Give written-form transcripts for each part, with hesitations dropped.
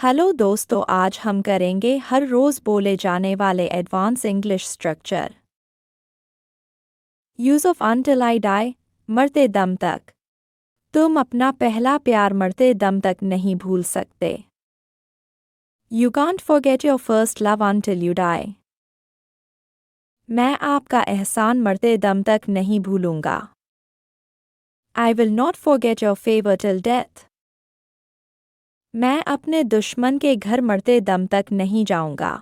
Hello दोस्तों, आज हम करेंगे हर रोज़ बोले जाने वाले advance English structure. Use of until I die, मरते दम तक। तुम अपना पहला प्यार मरते दम तक नहीं भूल सकते। You can't forget your first love until you die. मैं आपका एहसान मरते दम तक नहीं भूलूंगा। I will not forget your favour till death. मैं अपने दुश्मन के घर मरते दम तक नहीं जाऊंगा।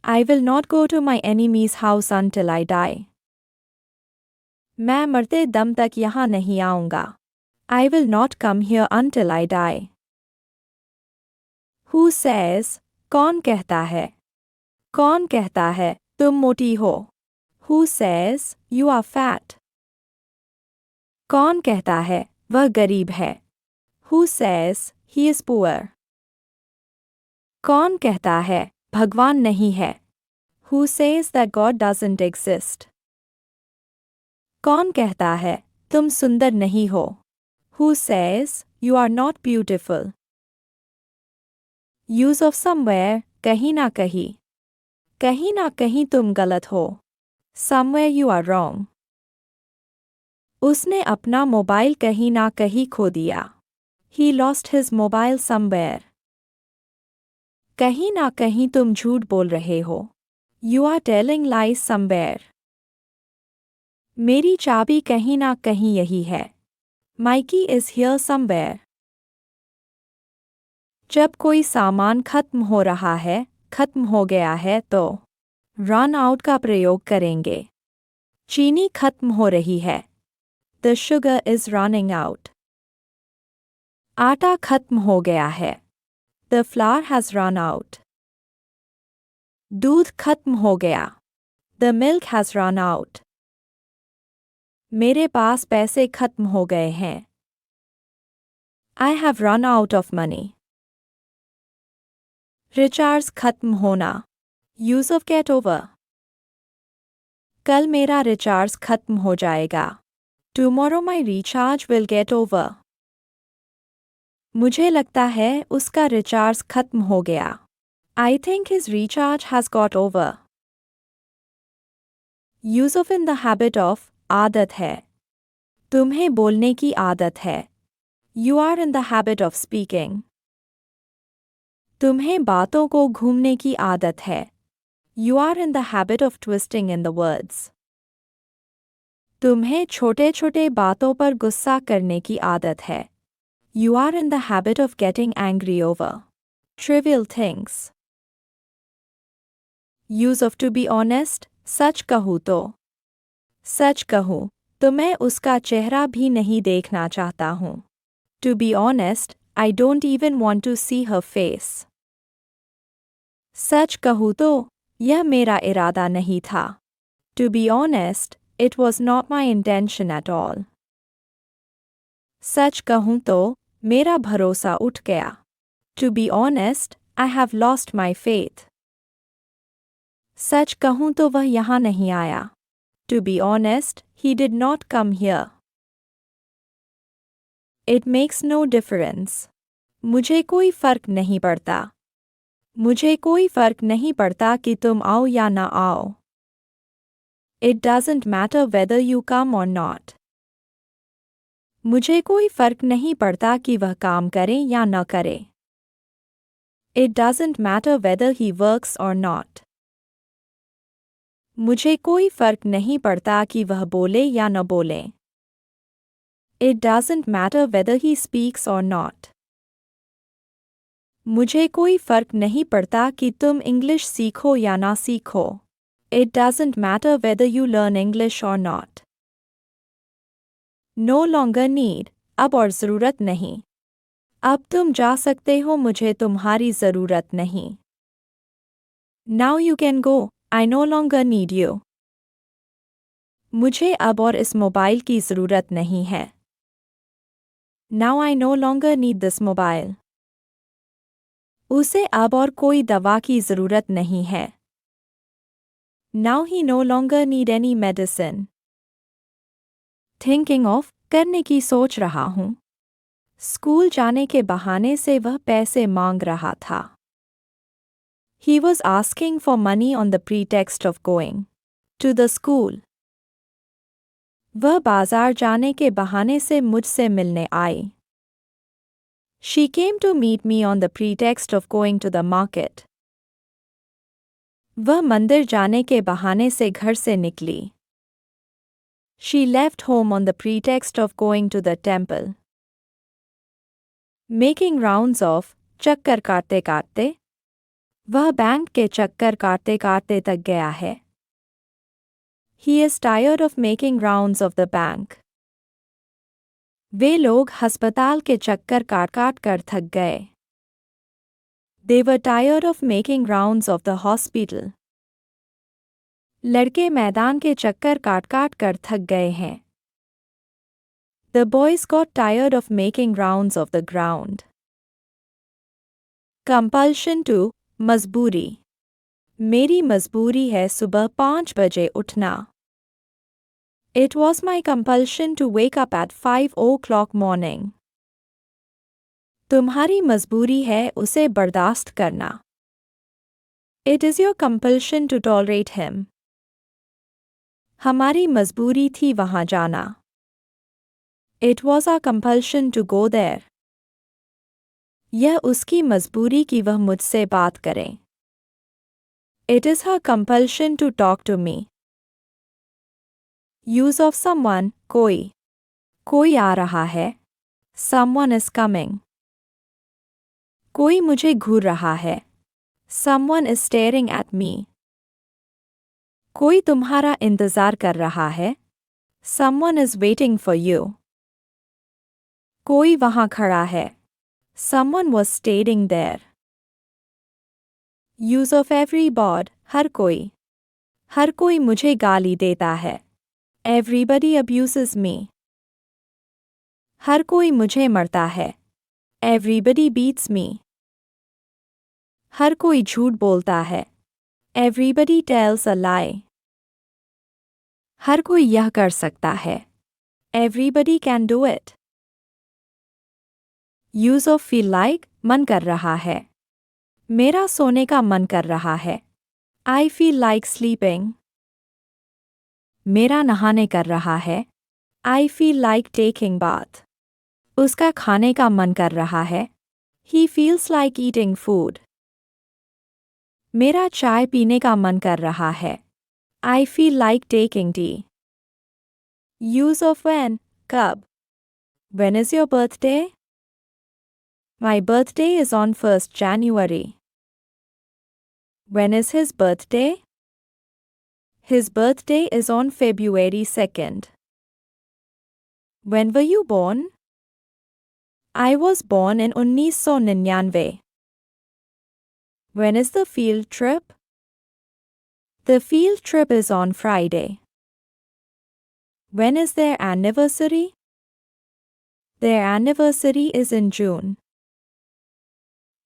I will not go to my enemy's house until I die. मैं मरते दम तक यहाँ नहीं आऊँगा। I will not come here until I die. Who says? कौन कहता है? कौन कहता है तुम मोटी हो? Who says you are fat? कौन कहता है वह गरीब है? Who says he is poor? कौन कहता है भगवान नहीं है? Who says that God doesn't exist? कौन कहता है तुम सुंदर नहीं हो? Who says you are not beautiful? Use of somewhere, कहीं ना कहीं। कहीं ना कहीं तुम गलत हो। Somewhere you are wrong. उसने अपना मोबाइल कहीं ना कहीं खो दिया। He lost his mobile somewhere. कहीं ना कहीं तुम झूठ बोल रहे हो। You are telling lies somewhere. मेरी चाबी कहीं ना कहीं यही है। My key is here somewhere. जब कोई सामान खत्म हो रहा है, खत्म हो गया है तो run out का प्रयोग करेंगे। चीनी खत्म हो रही है। The sugar is running out. आटा खत्म हो गया है। The flour has run out. दूध खत्म हो गया। The milk has run out. मेरे पास पैसे खत्म हो गए हैं। I have run out of money. Recharge खत्म होना। Use of get over. कल मेरा रिचार्ज खत्म हो जाएगा। Tomorrow my recharge will get over. मुझे लगता है उसका रिचार्ज खत्म हो गया। I think his recharge has got over. Use of in the habit of, आदत है। तुम्हें बोलने की आदत है। You are in the habit of speaking. तुम्हें बातों को घूमने की आदत है। You are in the habit of twisting in the words. तुम्हें छोटे छोटे बातों पर गुस्सा करने की आदत है। You are in the habit of getting angry over trivial things. Use of to be honest, सच कहूँ तो। सच कहूँ तो मैं उसका चेहरा भी नहीं देखना चाहता हूँ। To be honest, I don't even want to see her face. सच कहूँ तो यह मेरा इरादा नहीं था। To be honest, it was not my intention at all. सच कहूँ तो मेरा भरोसा उठ गया। To be honest, I have lost my faith. सच कहूँ तो वह यहाँ नहीं आया। To be honest, he did not come here. It makes no difference. मुझे कोई फर्क नहीं पड़ता। मुझे कोई फर्क नहीं पड़ता कि तुम आओ या ना आओ। It doesn't matter whether you come or not. मुझे कोई फर्क नहीं पड़ता कि वह काम करे या न करे। It doesn't matter whether he works or not. मुझे कोई फर्क नहीं पड़ता कि वह बोले या न बोले। It doesn't matter whether he speaks or not. मुझे कोई फर्क नहीं पड़ता कि तुम इंग्लिश सीखो या ना सीखो। It doesn't matter whether you learn English or not. No longer need, अब और ज़रूरत नहीं। अब तुम जा सकते हो, मुझे तुम्हारी ज़रूरत नहीं। Now you can go, I no longer need you. मुझे अब और इस मोबाइल की ज़रूरत नहीं है। Now I no longer need this mobile. उसे अब और कोई दवा की ज़रूरत नहीं है। Now he no longer need any medicine. Thinking of, करने की सोच रहा हूँ। स्कूल जाने के बहाने से वह पैसे मांग रहा था. He was asking for money on the pretext of going to the school. वह बाजार जाने के बहाने से मुझसे मिलने आई. She came to meet me on the pretext of going to the market. वह मंदिर जाने के बहाने से घर से निकली. She left home on the pretext of going to the temple. Making rounds of, चक्कर काटते काटते. वह बैंक के चक्कर काटते काटते तक गया है. He is tired of making rounds of the bank. वे लोग अस्पताल के चक्कर काट काट कर थक गए. They were tired of making rounds of the hospital. लड़के मैदान के चक्कर काट काट कर थक गए हैं. The boys got tired of making rounds of the ground. Compulsion to, मजबूरी. मेरी मजबूरी है सुबह 5 बजे उठना. It was my compulsion to wake up at 5 o'clock morning. तुम्हारी मजबूरी है उसे बर्दाश्त करना. It is your compulsion to tolerate him. हमारी मजबूरी थी वहाँ जाना. It was our compulsion to go there. यह उसकी मजबूरी कि वह मुझसे बात करे. It is her compulsion to talk to me. Use of someone, कोई. कोई आ रहा है. Someone is coming. कोई मुझे घूर रहा है. Someone is staring at me. कोई तुम्हारा इंतजार कर रहा है. Someone is waiting for you. कोई वहाँ खड़ा है. Someone was standing there. Use of every bod, हर कोई. हर कोई मुझे गाली देता है. Everybody abuses me. हर कोई मुझे मरता है. Everybody beats me. हर कोई झूठ बोलता है. Everybody tells a lie. हर कोई यह कर सकता है. Everybody can do it. Use of feel like, मन कर रहा है. मेरा सोने का मन कर रहा है. I feel like sleeping. मेरा नहाने कर रहा है. I feel like taking bath. उसका खाने का मन कर रहा है. He feels like eating food. मेरा चाय पीने का मन कर रहा है. I feel like taking tea. Use of when, कब. When is your birthday? My birthday is on 1st January. When is his birthday? His birthday is on February 2nd. When were you born? I was born in 1999. When is the field trip? The field trip is on Friday. When is their anniversary? Their anniversary is in June.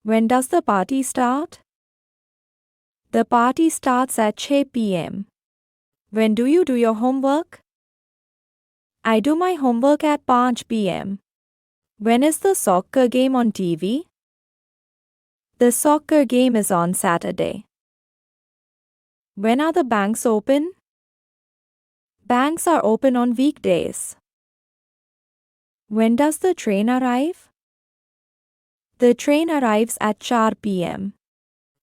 When does the party start? The party starts at 6 p.m. When do you do your homework? I do my homework at 5 p.m. When is the soccer game on TV? The soccer game is on Saturday. When are the banks open? Banks are open on weekdays. When does the train arrive? The train arrives at 4 p.m.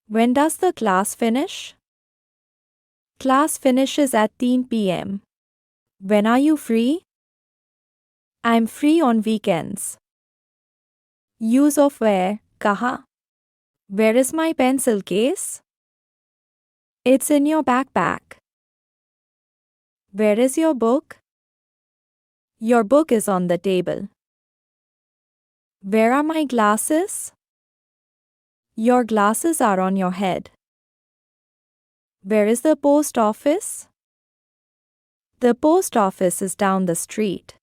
When does the class finish? Class finishes at 3 p.m. When are you free? I'm free on weekends. Use of where, कहाँ. Where is my pencil case? It's in your backpack. Where is your book? Your book is on the table. Where are my glasses? Your glasses are on your head. Where is the post office? The post office is down the street.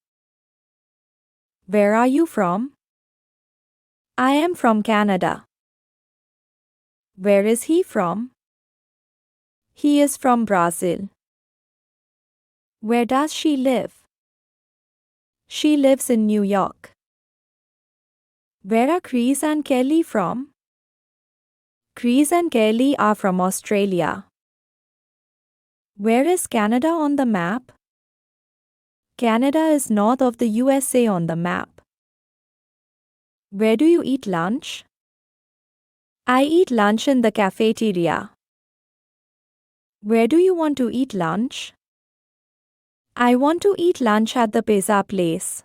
Where are you from? I am from Canada. Where is he from? He is from Brazil. Where does she live? She lives in New York. Where are Chris and Kelly from? Chris and Kelly are from Australia. Where is Canada on the map? Canada is north of the USA on the map. Where do you eat lunch? I eat lunch in the cafeteria. Where do you want to eat lunch? I want to eat lunch at the pizza place.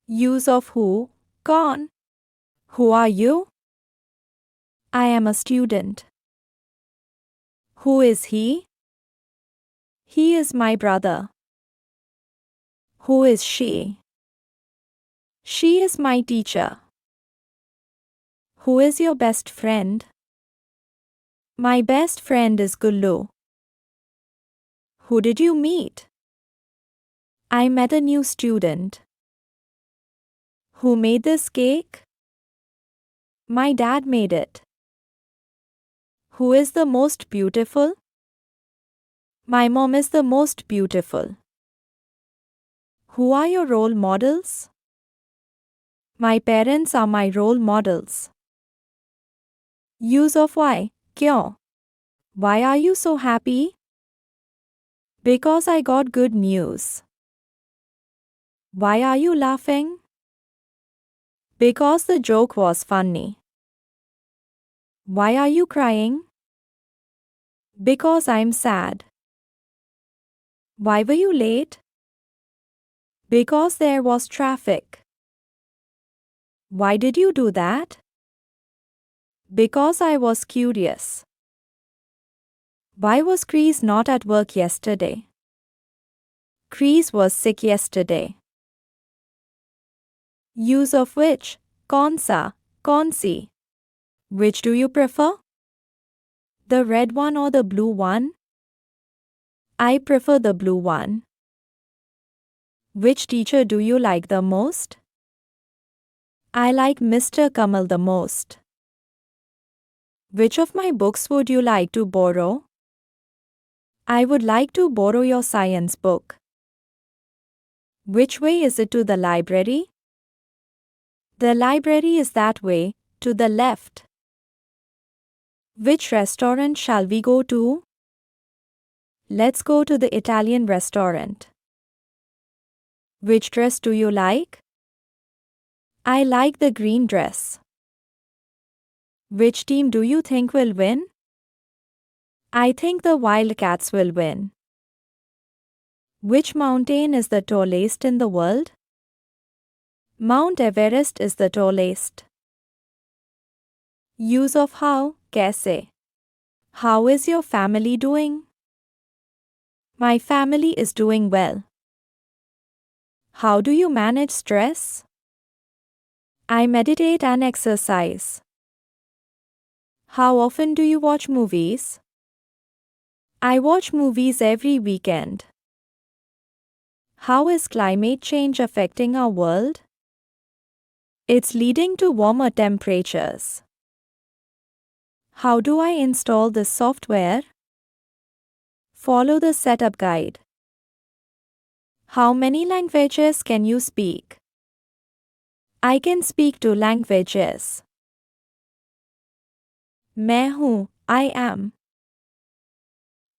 Use of who, कौन. Who are you? I am a student. Who is he? He is my brother. Who is she? She is my teacher. Who is your best friend? My best friend is Gullu. Who did you meet? I met a new student. Who made this cake? My dad made it. Who is the most beautiful? My mom is the most beautiful. Who are your role models? My parents are my role models. Use of why, क्यों. Why are you so happy? Because I got good news. Why are you laughing? Because the joke was funny. Why are you crying? Because I'm sad. Why were you late? Because there was traffic. Why did you do that? Because I was curious. Why was Chris not at work yesterday? Chris was sick yesterday. Use of which, कौन सा, कौन सी. Which do you prefer? The red one or the blue one? I prefer the blue one. Which teacher do you like the most? I like Mr. Kamal the most. Which of my books would you like to borrow? I would like to borrow your science book. Which way is it to the library? The library is that way, to the left. Which restaurant shall we go to? Let's go to the Italian restaurant. Which dress do you like? I like the green dress. Which team do you think will win? I think the Wildcats will win. Which mountain is the tallest in the world? Mount Everest is the tallest. Use of how, कैसे. How is your family doing? My family is doing well. How do you manage stress? I meditate and exercise. How often do you watch movies? I watch movies every weekend. How is climate change affecting our world? It's leading to warmer temperatures. How do I install this software? Follow the setup guide. How many languages can you speak? I can speak 2 languages. मैं हूँ, I am.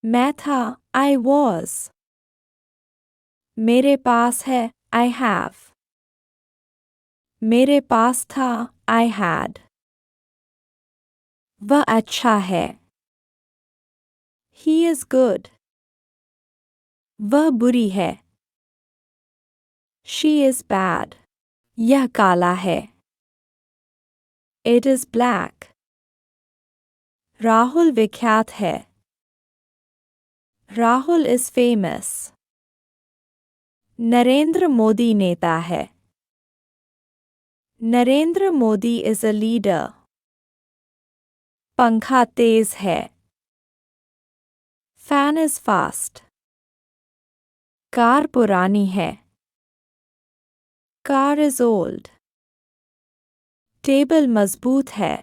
मैं था, I was. मेरे पास है, I have. मेरे पास था, I had. वह अच्छा है. He is good. वह बुरी है. She is bad. यह काला है. It is black. राहुल विख्यात है. Rahul is famous. Narendra Modi नेता है. Narendra Modi is a leader. पंखा तेज है. Fan is fast. कार पुरानी है. Car is old. टेबल मजबूत है.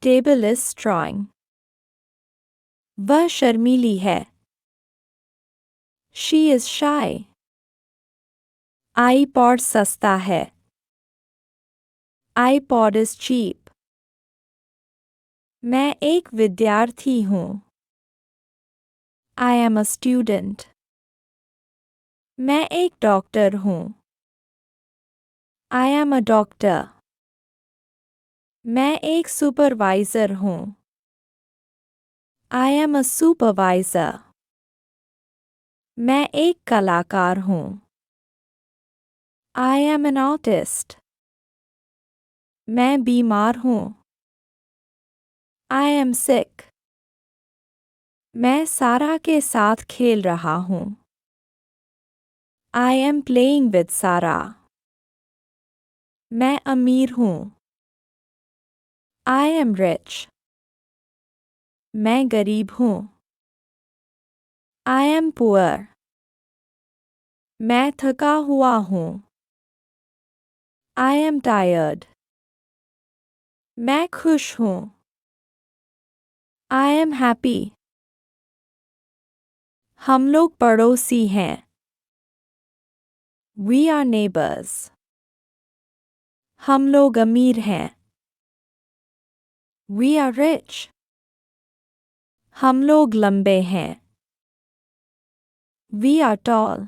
Table is strong. वह शर्मीली है. She is shy. iPod सस्ता है. iPod is cheap. मैं एक विद्यार्थी हूँ. I am a student. मैं एक डॉक्टर हूँ. I am a doctor. मैं एक सुपरवाइजर हूँ. I am a supervisor. मैं एक कलाकार हूँ. I am an artist. मैं बीमार हूँ. I am sick. मैं सारा के साथ खेल रहा हूँ. I am playing with Sarah. मैं अमीर हूँ. I am rich. मैं गरीब हूँ. I am poor. मैं थका हुआ हूँ. I am tired. मैं खुश हूँ. I am happy. हम लोग पड़ोसी हैं. We are neighbors. हम लोग अमीर हैं. We are rich. हम लोग लंबे हैं. We are tall.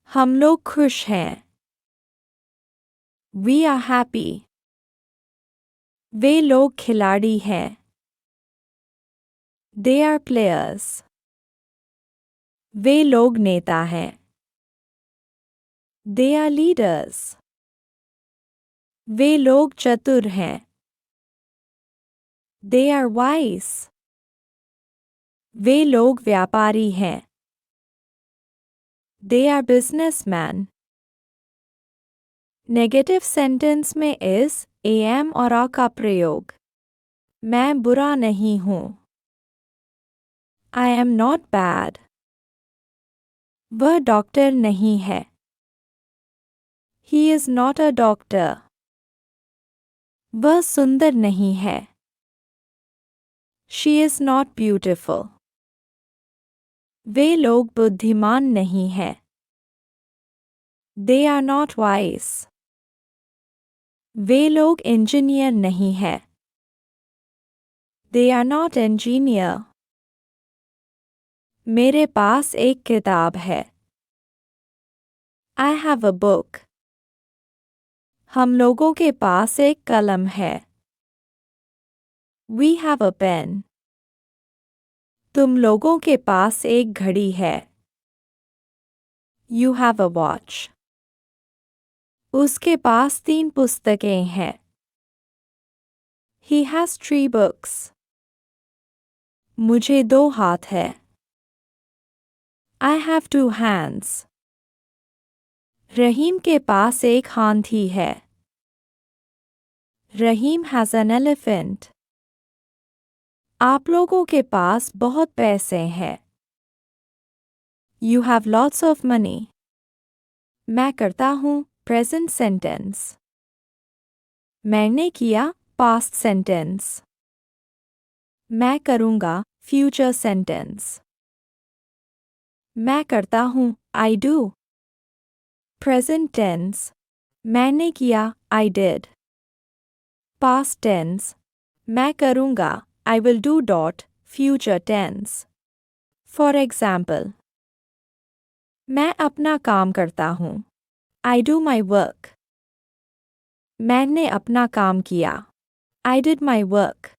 हम लोग खुश हैं. We are happy. वे लोग खिलाड़ी हैं. They are players. वे लोग नेता हैं. They are leaders. वे लोग चतुर हैं. They are wise. वे लोग व्यापारी हैं. They are businessmen. Negative sentence में is, am और are का प्रयोग. मैं बुरा नहीं हूँ. I am not bad. वह डॉक्टर नहीं है. He is not a doctor. वह सुंदर नहीं है. She is not beautiful. वे लोग बुद्धिमान नहीं हैं. They are not wise. वे लोग इंजीनियर नहीं हैं. They are not engineer. मेरे पास एक किताब है. I have a book. हम लोगों के पास एक कलम है. We have a pen. तुम लोगों के पास एक घड़ी है. You have a watch. उसके पास 3 पुस्तकें हैं. He has 3 books. मुझे 2 हाथ है. I have 2 hands. रहीम के पास एक हाथी है. रहीम has an elephant. आप लोगों के पास बहुत पैसे हैं. You have lots of money. मैं करता हूँ present sentence. मैंने किया past sentence. मैं करूँगा future sentence. मैं करता हूँ I do. Present tense. मैंने किया I did. Past tense. मैं करूँगा I will do. Future tense. For example. मैं अपना काम करता हूँ. I do my work. मैंने अपना काम किया. I did my work.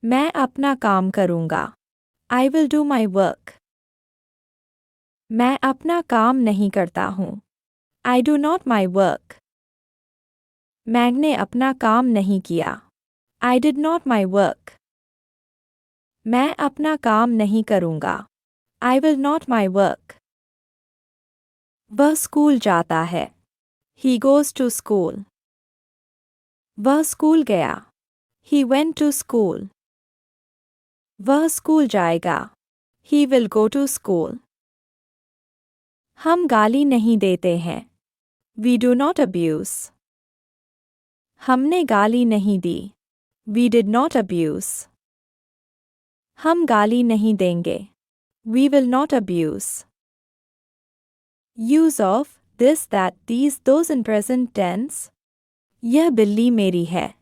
मैं अपना काम करूँगा. I will do my work. मैं अपना काम नहीं करता हूँ. I do not my work. मैंने अपना काम नहीं किया. I did not my work. मैं अपना काम नहीं करूँगा. I will not my work. वह स्कूल जाता है. He goes to school. वह स्कूल गया. He went to school. वह स्कूल जाएगा. He will go to school. हम गाली नहीं देते हैं. We do not abuse. हमने गाली नहीं दी. We did not abuse. हम गाली नहीं देंगे. We will not abuse. Use of this, that, these, those in present tense. यह बिल्ली मेरी है.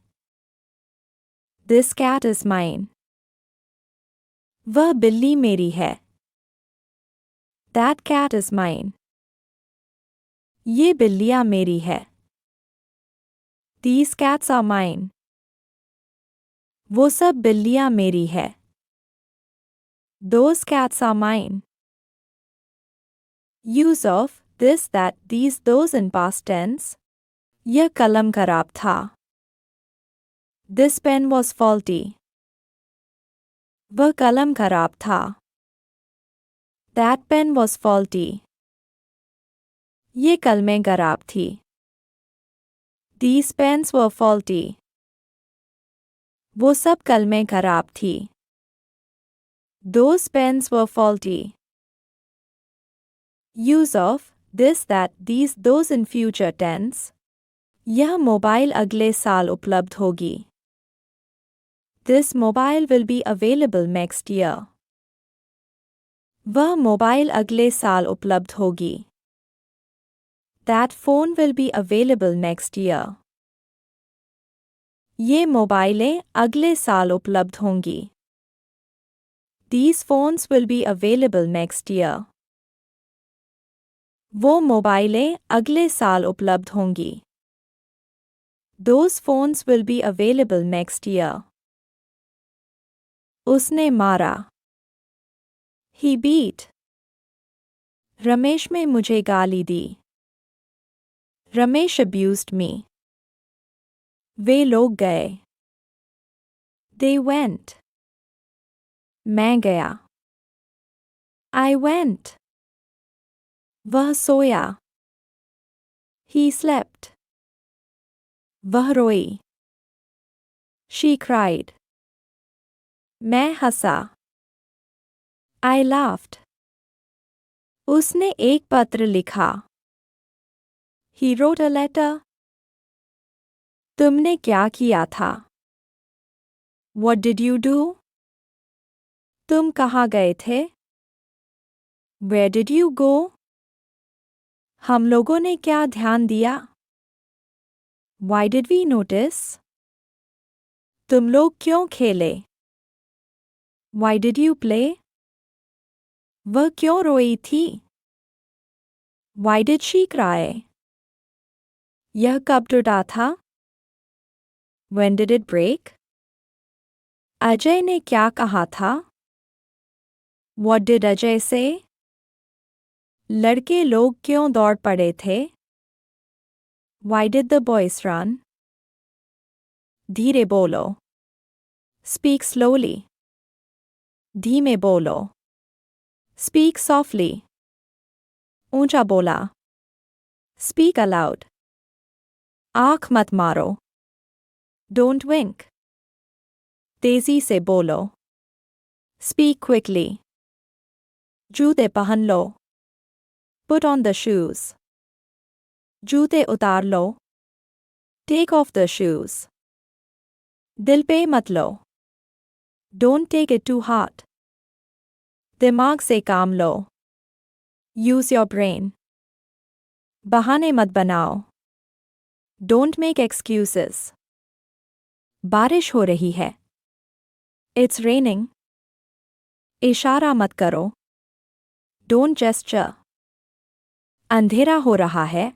This cat is mine. वह बिल्ली मेरी है. That cat is mine. ये बिल्लियाँ मेरी है. These cats are mine. वो सब बिल्लियाँ मेरी है. Those cats are mine. Use of this, that, these, those in past tense. यह कलम खराब था. This pen was faulty. वह कलम खराब था. That pen was faulty. ये कलमें खराब थी. These pens were faulty. वो सब कलमें खराब थी. Those pens were faulty. Use of this, that, these, those in future tense. यह मोबाइल अगले साल उपलब्ध होगी. This mobile will be available next year. वह मोबाइल अगले साल उपलब्ध होगी. That phone will be available next year. ये मोबाइलें अगले साल उपलब्ध होंगी. These phones will be available next year. वो मोबाइलें अगले साल उपलब्ध होंगी. Those phones will be available next year. उसने मारा. He beat. रमेश ने मुझे गाली दी. Ramesh abused me. वे लोग गए. They went. मैं गया. I went. वह सोया. He slept. वह रोई. She cried. मैं हंसा. I laughed. उसने एक पत्र लिखा. He wrote a letter. तुमने क्या किया था? What did you do? तुम कहाँ गए थे? Where did you go? हम लोगों ने क्या ध्यान दिया? Why did we notice? तुम लोग क्यों खेले? Why did you play? वह क्यों रोई थी? Why did she cry? यह कब टूटा था? When did it break? Ajay ने क्या कहा था? What did Ajay say? लड़के लोग क्यों दौड़ पड़े थे? Why did the boys run? धीरे बोलो. Speak slowly. धीमे बोलो. Speak softly. ऊंचा बोला. Speak aloud. आँख मत मारो. Don't wink. तेजी से बोलो. Speak quickly. जूते पहन लो. Put on the shoes. जूते उतार लो. Take off the shoes. दिल पे मत लो. Don't take it too hard. दिमाग से काम लो. Use your brain. बहाने मत बनाओ. Don't make excuses. बारिश हो रही है. It's raining. इशारा मत करो. Don't gesture. अंधेरा हो रहा है.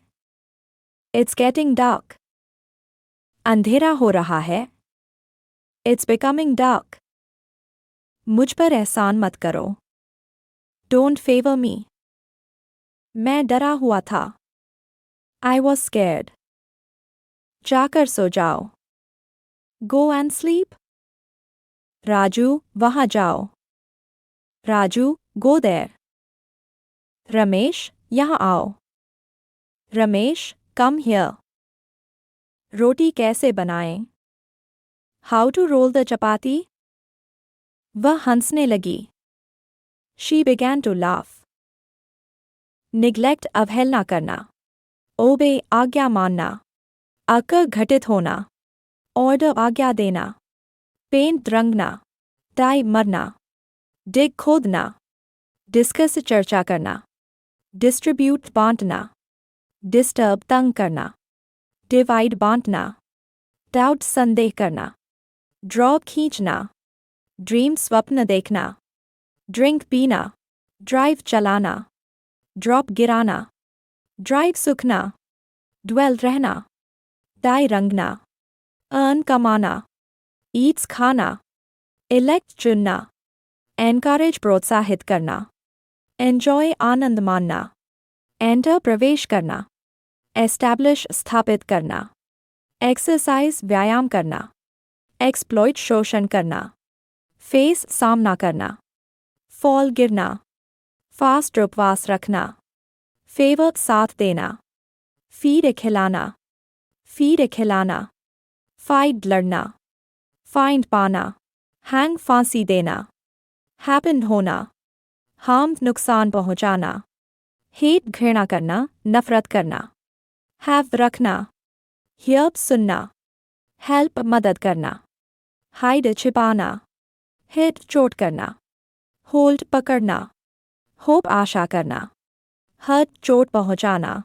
It's getting dark. अंधेरा हो रहा है. It's becoming dark. मुझ पर एहसान मत करो. Don't favor me. मैं डरा हुआ था. I was scared. जाकर सो जाओ. Go and sleep. राजू, वहाँ जाओ. Raju, go there. रमेश, यहाँ आओ. Ramesh, come here. रोटी कैसे बनाएं? How to roll the chapati? वह हंसने लगी. She began to laugh. Neglect अवहेलना करना. Obey आज्ञा मानना. आकर घटित होना. Order आज्ञा देना. Paint रंगना. Die मरना. Dig खोदना. Discuss चर्चा करना. डिस्ट्रीब्यूट बांटना, डिस्टर्ब तंग करना, डिवाइड बांटना, डाउट संदेह करना, ड्रॉ खींचना, ड्रीम स्वप्न देखना, ड्रिंक पीना, ड्राइव चलाना, ड्रॉप गिराना, ड्राइव सूखना, ड्वेल रहना, डाई रंगना, अर्न कमाना, ईट्स खाना, इलेक्ट चुनना, एनकरेज प्रोत्साहित करना, एन्जॉय आनंद मानना, एंटर प्रवेश करना, एस्टैब्लिश स्थापित करना, एक्सरसाइज व्यायाम करना, एक्सप्लॉइट शोषण करना, फेस सामना करना, फॉल गिरना, फास्ट उपवास रखना, फेवर साथ देना, फीड खिलाना, फीड खिलाना, फाइट लड़ना, फाइंड पाना, हैंग फांसी देना, हैपन होना, हार्म नुकसान पहुंचाना, हेट घृणा करना, नफरत करना, हैव रखना, हियर सुनना, हेल्प मदद करना, हाइड छिपाना, हिट चोट करना, होल्ड पकड़ना, होप आशा करना, हर्ट चोट पहुंचाना,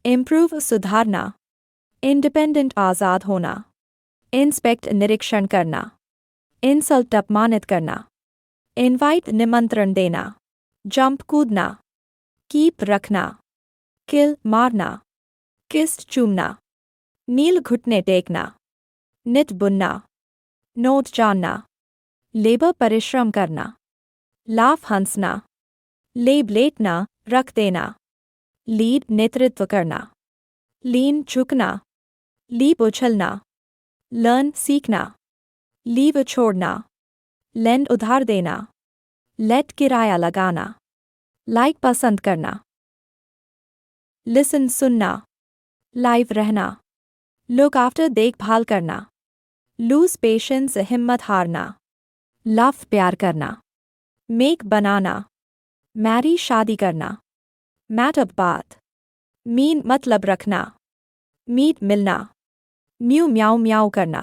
इम्प्रूव सुधारना, इंडिपेंडेंट आज़ाद होना, इंस्पेक्ट निरीक्षण करना, इंसल्ट अपमानित करना, इनवाइट निमंत्रण देना, जंप कूदना, कीप रखना, किल मारना, किस चूमना, नील घुटने टेकना, निट बुनना, नोट जानना, लेबर परिश्रम करना, लाफ हंसना, लेब लेटना, रख देना, लीड नेतृत्व करना, लीन झुकना, लीप उछलना, लर्न सीखना, लीव छोड़ना, लेंड उधार देना, लेट किराया लगाना, लाइक पसंद करना, लिसन सुनना, लाइव रहना, लुक आफ्टर देखभाल करना, लूज पेशेंस हिम्मत हारना, लव प्यार करना, मेक बनाना, मैरी शादी करना, मैट अप बात, मीन मतलब रखना, मीट मिलना, म्यू म्याऊ म्याऊ करना,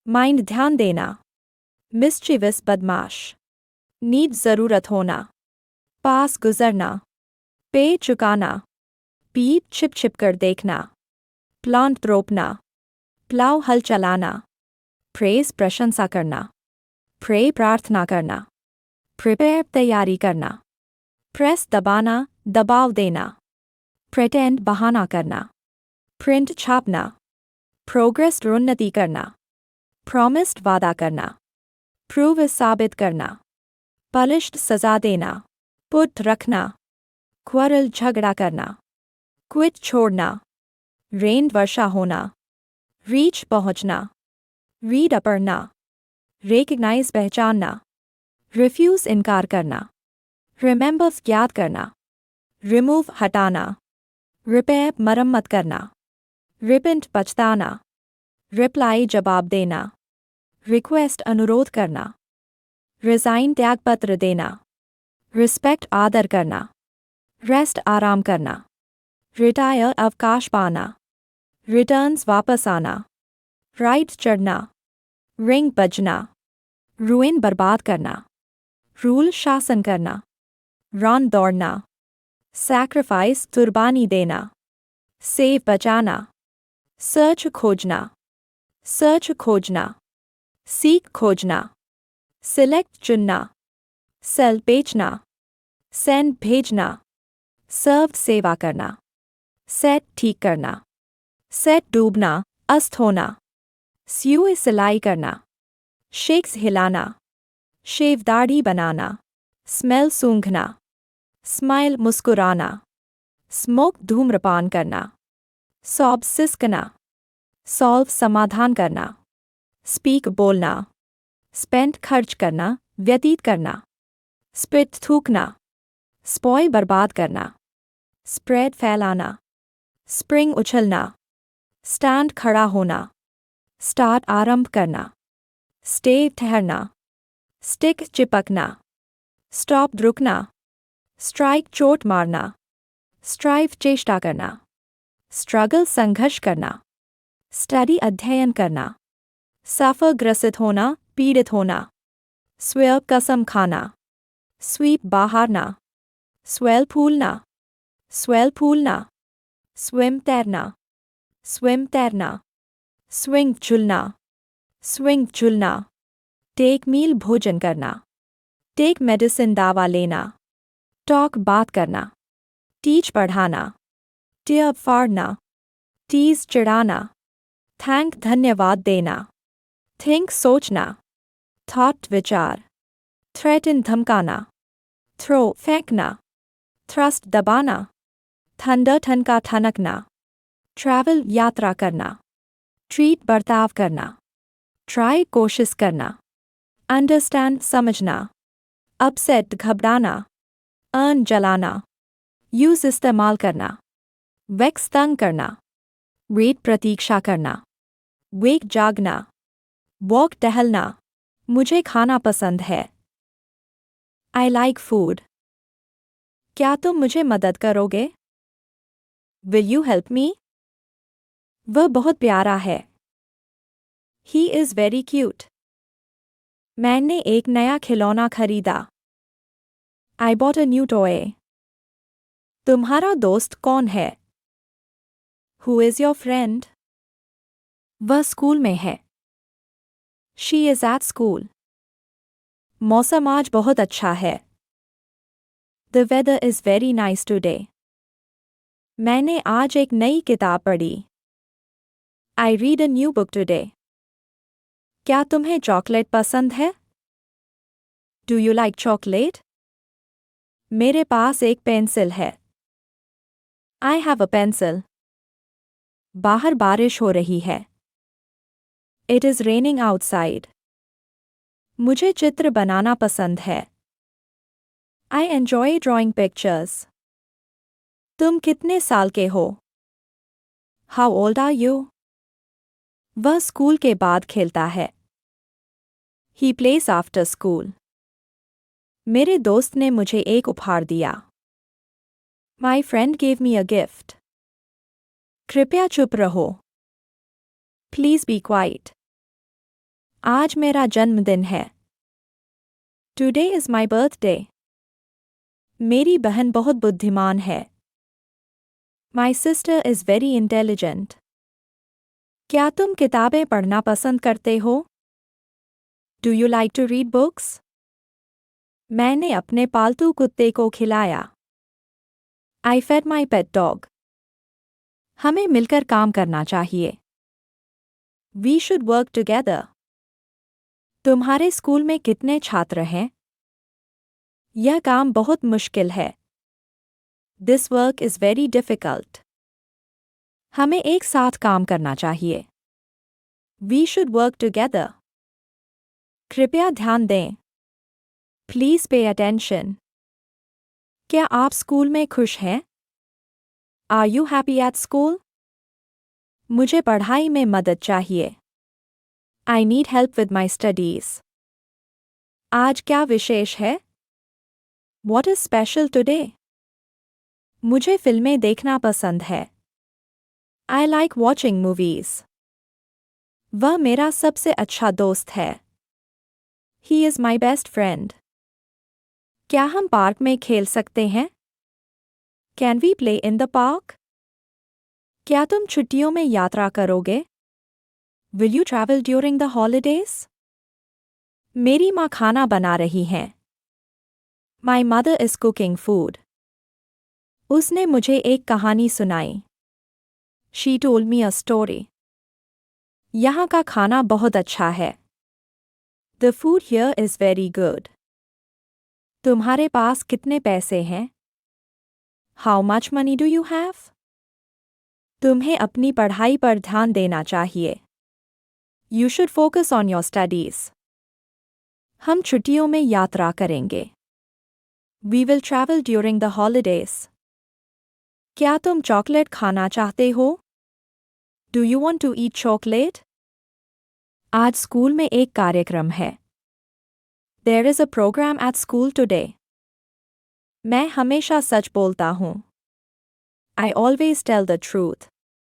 माइंड ध्यान देना, मिस्चीवस बदमाश, नीड ज़रूरत होना, पास गुजरना, पे चुकाना, पीठ छिप छिप कर देखना, प्लांट रोपना, प्लाव हल चलाना, प्रेस प्रशंसा करना, प्रे प्रार्थना करना, प्रिपेयर तैयारी करना, प्रेस दबाना, दबाव देना, प्रेटेंड बहाना करना, प्रिंट छापना, प्रोग्रेस उन्नति करना, प्रॉमिस्ड वादा करना, प्रूव साबित करना, पलिश्ड सजा देना, पुट रखना, क्वारल झगड़ा करना, क्विट छोड़ना, रेन वर्षा होना, रीच पहुंचना, रीड पढ़ना, रेकग्नाइज पहचानना, रिफ्यूज इनकार करना, रिमेंबर्स याद करना, रिमूव हटाना, रिपेयर मरम्मत करना, रिपेंट पछताना, रिप्लाई जवाब देना, रिक्वेस्ट अनुरोध करना, रिजाइन त्यागपत्र देना, रिस्पेक्ट आदर करना, रेस्ट आराम करना, रिटायर अवकाश पाना, रिटर्न्स वापस आना, राइट चढ़ना, रिंग बजना, रुइन बर्बाद करना, रूल शासन करना, रन दौड़ना, सैक्रिफाइस कुर्बानी देना, सेव बचाना, सर्च खोजना, सर्च खोजना, सीख खोजना, सिलेक्ट चुनना, सेल बेचना, सेंड भेजना, सर्व सेवा करना, सेट ठीक करना, सेट डूबना, अस्त होना, स्यू सिलाई करना, शेक्स हिलाना, शेव दाढ़ी बनाना, स्मेल सूंघना, स्माइल मुस्कुराना, स्मोक धूम्रपान करना, सॉब सिसकना, सॉल्व समाधान करना, स्पीक बोलना, स्पेंड खर्च करना, व्यतीत करना, स्पिट थूकना, स्पॉय बर्बाद करना, स्प्रेड फैलाना, स्प्रिंग उछलना, स्टैंड खड़ा होना, स्टार्ट आरंभ करना, स्टे ठहरना, स्टिक चिपकना, स्टॉप रुकना, स्ट्राइक चोट मारना, स्ट्राइव चेष्टा करना, स्ट्रगल संघर्ष करना, स्टडी अध्ययन करना, सफर ग्रसित होना, पीड़ित होना, स्वेयर कसम खाना, स्वीप बहारना, स्वेल फूलना, स्वेल फूलना, स्विम तैरना, स्विम तैरना, स्विंग झूलना, स्विंग झूलना, टेक मील भोजन करना, टेक मेडिसिन दवा लेना, टॉक बात करना, टीच पढ़ाना, टियर फाड़ना, टीज चिढ़ाना, थैंक धन्यवाद देना, थिंक सोचना, थॉट विचार, थ्रेटन धमकाना, थ्रो फेंकना, थ्रस्ट दबाना, थंडर ठनका ठनकना, ट्रैवल यात्रा करना, ट्रीट बर्ताव करना, ट्राई कोशिश करना, अंडरस्टैंड समझना, अपसेट घबराना, अर्न जलाना, यूज इस्तेमाल करना, वेक्स तंग करना, वेट प्रतीक्षा करना, वेक जागना, वॉक टहलना, मुझे खाना पसंद है। I like food. क्या तुम मुझे मदद करोगे? Will you help me? वह बहुत प्यारा है। He is very cute. मैंने एक नया खिलौना खरीदा। I bought a new toy. तुम्हारा दोस्त कौन है? Who is your friend? वह स्कूल में है। She is at school. मौसम आज बहुत अच्छा है। The weather is very nice today. मैंने आज एक नई किताब पढ़ी। I read a new book today. क्या तुम्हें चॉकलेट पसंद है? Do you like chocolate? मेरे पास एक पेंसिल है। I have a pencil. बाहर बारिश हो रही है। It is raining outside. मुझे चित्र बनाना पसंद है। I enjoy drawing pictures. तुम कितने साल के हो? How old are you? वह स्कूल के बाद खेलता है। He plays after school. मेरे दोस्त ने मुझे एक उपहार दिया। My friend gave me a gift. कृपया चुप रहो। Please be quiet. आज मेरा जन्मदिन है। Today is my birthday. मेरी बहन बहुत बुद्धिमान है। My sister is very intelligent. क्या तुम किताबें पढ़ना पसंद करते हो? Do you like to read books? मैंने अपने पालतू कुत्ते को खिलाया। I fed my pet dog. हमें मिलकर काम करना चाहिए। We should work together. तुम्हारे स्कूल में कितने छात्र हैं? यह काम बहुत मुश्किल है। This work is very difficult. हमें एक साथ काम करना चाहिए। We should work together. कृपया ध्यान दें। Please pay attention. क्या आप स्कूल में खुश हैं? Are you happy at school? मुझे पढ़ाई में मदद चाहिए। I need help with my studies. आज क्या विशेष है? What is special today? मुझे फिल्में देखना पसंद है। I like watching movies. वह मेरा सबसे अच्छा दोस्त है। He is my best friend. क्या हम पार्क में खेल सकते हैं? Can we play in the park? क्या तुम छुट्टियों में यात्रा करोगे? Will you travel during the holidays? मेरी माँ खाना बना रही हैं। My mother is cooking food. उसने मुझे एक कहानी सुनाई। She told me a story. यहाँ का खाना बहुत अच्छा है। The food here is very good. तुम्हारे पास कितने पैसे हैं? How much money do you have? तुम्हें अपनी पढ़ाई पर ध्यान देना चाहिए। You should focus on your studies. हम छुट्टियों में यात्रा करेंगे। We will travel during the holidays. क्या तुम चॉकलेट खाना चाहते हो? Do you want to eat chocolate? आज स्कूल में एक कार्यक्रम है। There is a programme at school today. मैं हमेशा सच बोलता हूँ। I always tell the truth.